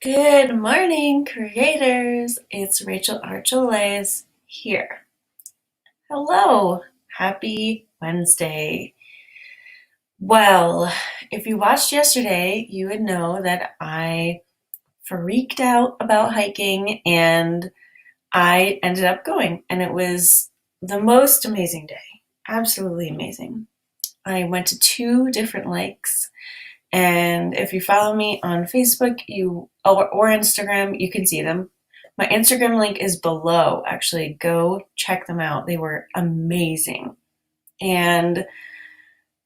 Good morning, creators. It's Rachel Archelaus here. Hello. Happy Wednesday. Well, if you watched yesterday, you would know that I freaked out about hiking and I ended up going, and it was the most amazing day. Absolutely amazing. I went to two different lakes. And if you follow me on Facebook or Instagram, you can see them. My Instagram link is below. Actually, go check them out. They were amazing. And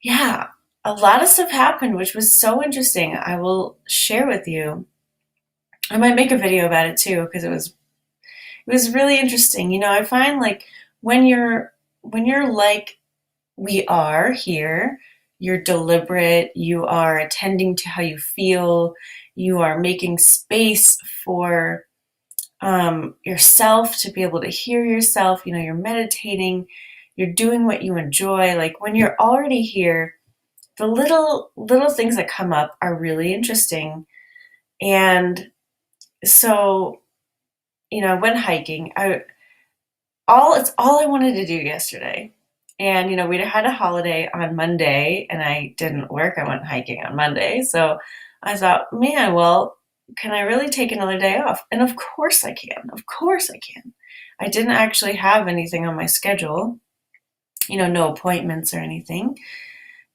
yeah, a lot of stuff happened, which was so interesting. I will share with you. I might make a video about it too because it was really interesting. I find like when you're like we are here. You're deliberate, you are attending to how you feel, you are making space for yourself to be able to hear yourself. You're meditating, you're doing what you enjoy. Like when you're already here, the little things that come up are really interesting. And so, I went hiking. It's all I wanted to do yesterday. And we had a holiday on Monday and I didn't work. I went hiking on Monday. So I thought, man, well, can I really take another day off? And of course I can. Of course I can. I didn't actually have anything on my schedule, no appointments or anything.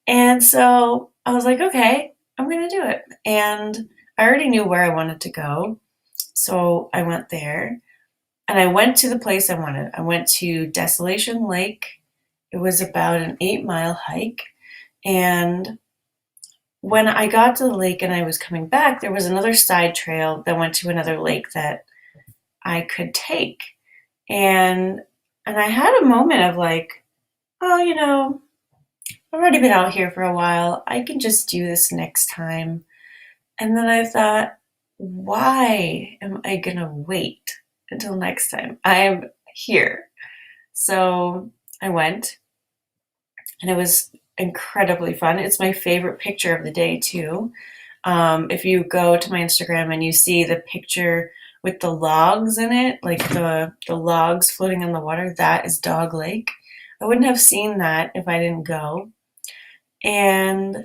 And so I was like, okay, I'm going to do it. And I already knew where I wanted to go. So I went there. And I went to the place I wanted. I went to Desolation Lake. It was about an 8-mile hike. And when I got to the lake and I was coming back, there was another side trail that went to another lake that I could take. And I had a moment of like, oh, I've already been out here for a while. I can just do this next time. And then I thought, why am I gonna wait until next time? I'm here. So I went, and it was incredibly fun. It's my favorite picture of the day, too. If you go to my Instagram and you see the picture with the logs in it, like the logs floating on the water, that is Dog Lake. I wouldn't have seen that if I didn't go. And,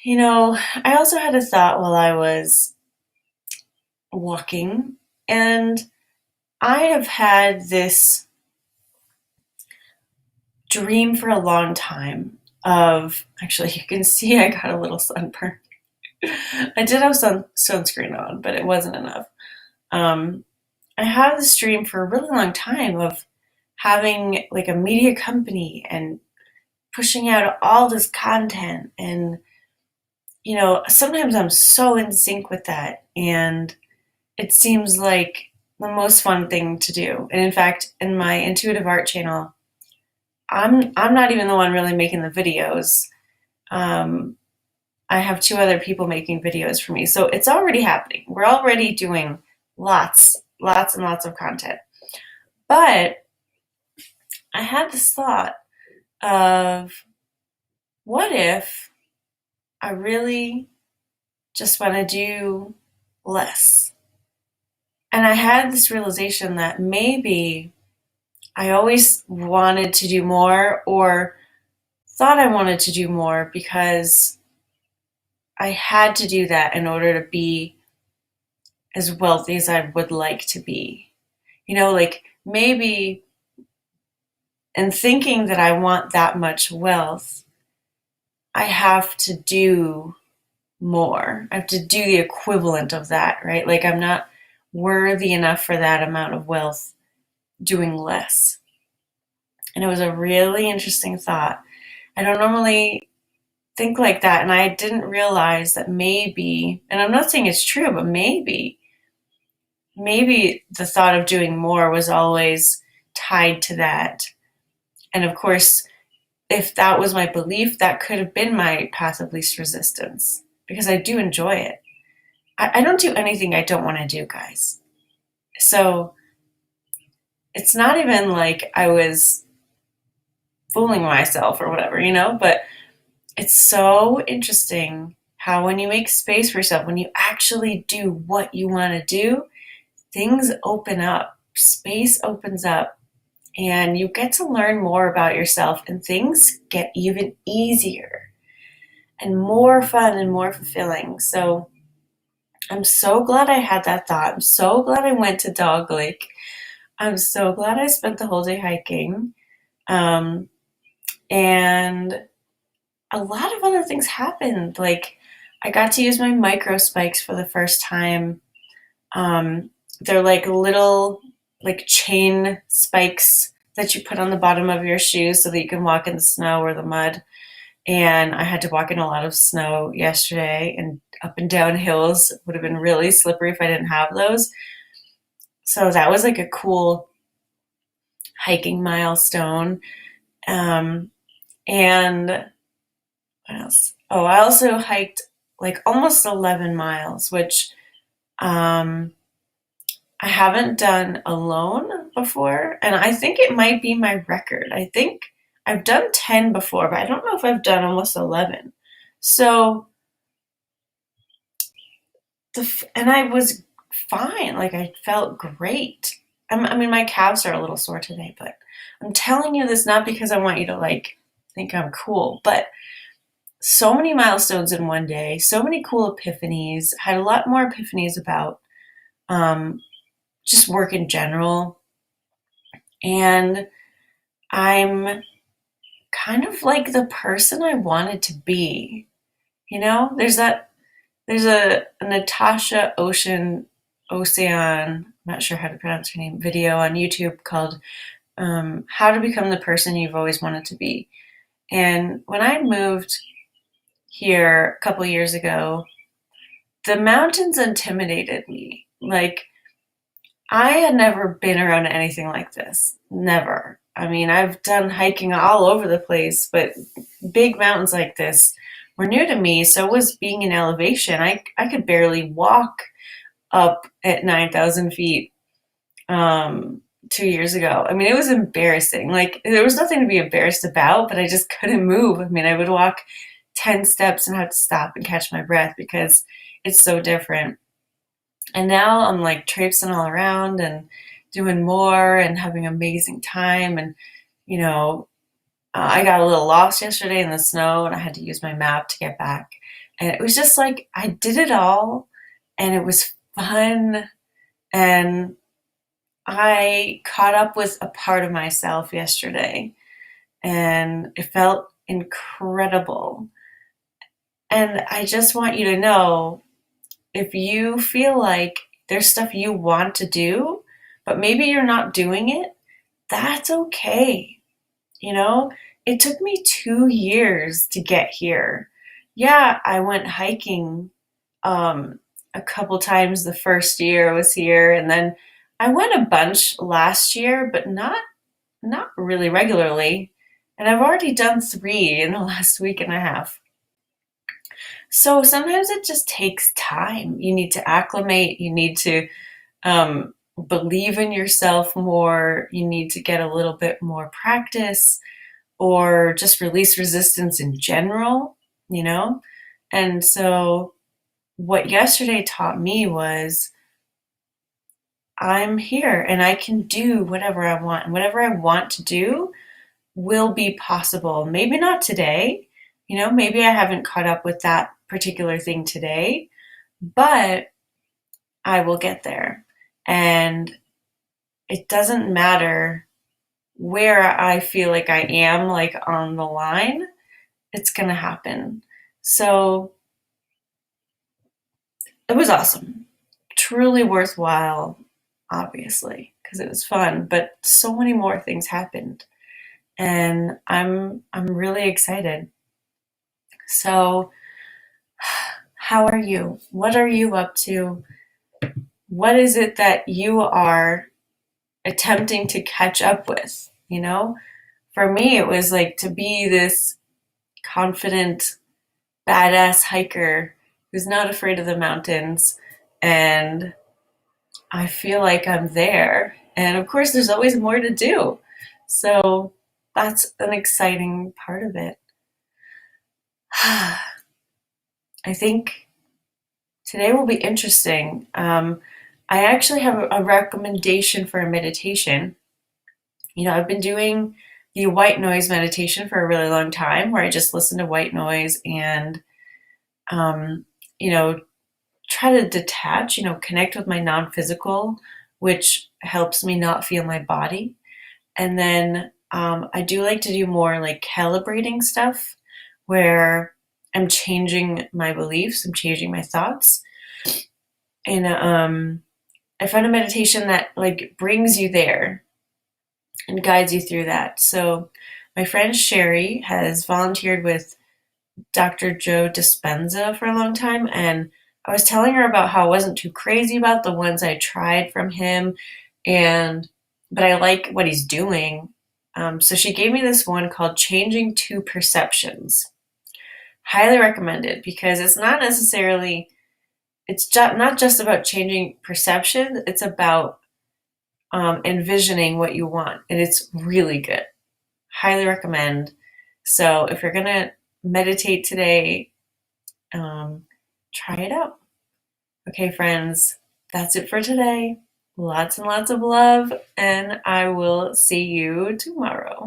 I also had a thought while I was walking, and I have had this dream for a long time of actually, you can see I got a little sunburn. I did have sunscreen on, but it wasn't enough. Um, I had this dream for a really long time of having like a media company and pushing out all this content. And, sometimes I'm so in sync with that. And it seems like the most fun thing to do. And in fact, in my intuitive art channel, I'm not even the one really making the videos. Um, I have two other people making videos for me. So it's already happening. We're already doing lots and lots of content. But I had this thought of what if I really just want to do less? And I had this realization that maybe I always wanted to do more or thought I wanted to do more because I had to do that in order to be as wealthy as I would like to be. Like maybe in thinking that I want that much wealth, I have to do more. I have to do the equivalent of that, right? Like I'm not worthy enough for that amount of wealth doing less. And it was a really interesting thought. I don't normally think like that, and I didn't realize that maybe, and I'm not saying it's true, but maybe the thought of doing more was always tied to that. And of course, if that was my belief, that could have been my path of least resistance because I do enjoy it. I don't do anything I don't want to do, guys. So it's not even like I was fooling myself or whatever, but it's so interesting how when you make space for yourself, when you actually do what you want to do, things open up, space opens up, and you get to learn more about yourself, and things get even easier and more fun and more fulfilling. So I'm so glad I had that thought. I'm so glad I went to Dog Lake. I'm so glad I spent the whole day hiking. Um, and a lot of other things happened. Like, I got to use my micro spikes for the first time. They're like little, like chain spikes that you put on the bottom of your shoes so that you can walk in the snow or the mud. And I had to walk in a lot of snow yesterday, and up and down hills would have been really slippery if I didn't have those. So that was like a cool hiking milestone. Um, and what else? Oh, I also hiked like almost 11 miles, which um, I haven't done alone before. And I think it might be my record. I think I've done 10 before, but I don't know if I've done almost 11. So, and I was fine. Like, I felt great. I mean, my calves are a little sore today, but I'm telling you this not because I want you to like think I'm cool, but so many milestones in one day, so many cool epiphanies. Had a lot more epiphanies about um, just work in general. And I'm kind of like the person I wanted to be. There's a Natasha Ocean, I'm not sure how to pronounce her name, video on YouTube called How to Become the Person You've Always Wanted to Be. And when I moved here a couple years ago, the mountains intimidated me. Like, I had never been around anything like this. Never. I mean, I've done hiking all over the place, but big mountains like this were new to me. So was being in elevation. I could barely walk up at 9,000 feet 2 years ago. I mean, it was embarrassing. Like, there was nothing to be embarrassed about, but I just couldn't move. I mean, I would walk 10 steps and have to stop and catch my breath because it's so different. And now I'm like traipsing all around and doing more and having an amazing time. And, you know, I got a little lost yesterday in the snow and I had to use my map to get back. And it was just like I did it all and it was fun. And I caught up with a part of myself yesterday and it felt incredible. And I just want you to know, if you feel like there's stuff you want to do, but maybe you're not doing it, that's okay. You know, it took me 2 years to get here. Yeah, I went hiking a couple times the first year I was here, and then I went a bunch last year, but not really regularly. And I've already done three in the last week and a half. So sometimes it just takes time. You need to acclimate. You need to believe in yourself more. You need to get a little bit more practice or just release resistance in general, you know? And so what yesterday taught me was I'm here and I can do whatever I want. And whatever I want to do will be possible. Maybe not today, maybe I haven't caught up with that particular thing today, but I will get there. And it doesn't matter where I feel like I am, like on the line, it's going to happen. So it was awesome. Truly worthwhile, obviously, because it was fun, but so many more things happened. And I'm really excited. So how are you? What are you up to? What is it that you are attempting to catch up with? For me, it was like to be this confident, badass hiker who's not afraid of the mountains. And I feel like I'm there. And of course, there's always more to do. So that's an exciting part of it. I think today will be interesting. I actually have a recommendation for a meditation. I've been doing the white noise meditation for a really long time where I just listen to white noise and, um, you know, try to detach, connect with my non physical, which helps me not feel my body. And then I do like to do more like calibrating stuff where I'm changing my beliefs, I'm changing my thoughts. And I found a meditation that like brings you there and guides you through that. So my friend Sherry has volunteered with Dr. Joe Dispenza for a long time, and I was telling her about how I wasn't too crazy about the ones I tried from him, and but I like what he's doing. So she gave me this one called Changing Two Perceptions. Highly recommended because it's not necessarily not just about changing perception. It's about envisioning what you want, and it's really good. Highly recommend. So if you're gonna meditate today, try it out. Okay, friends, that's it for today. Lots and lots of love, and I will see you tomorrow.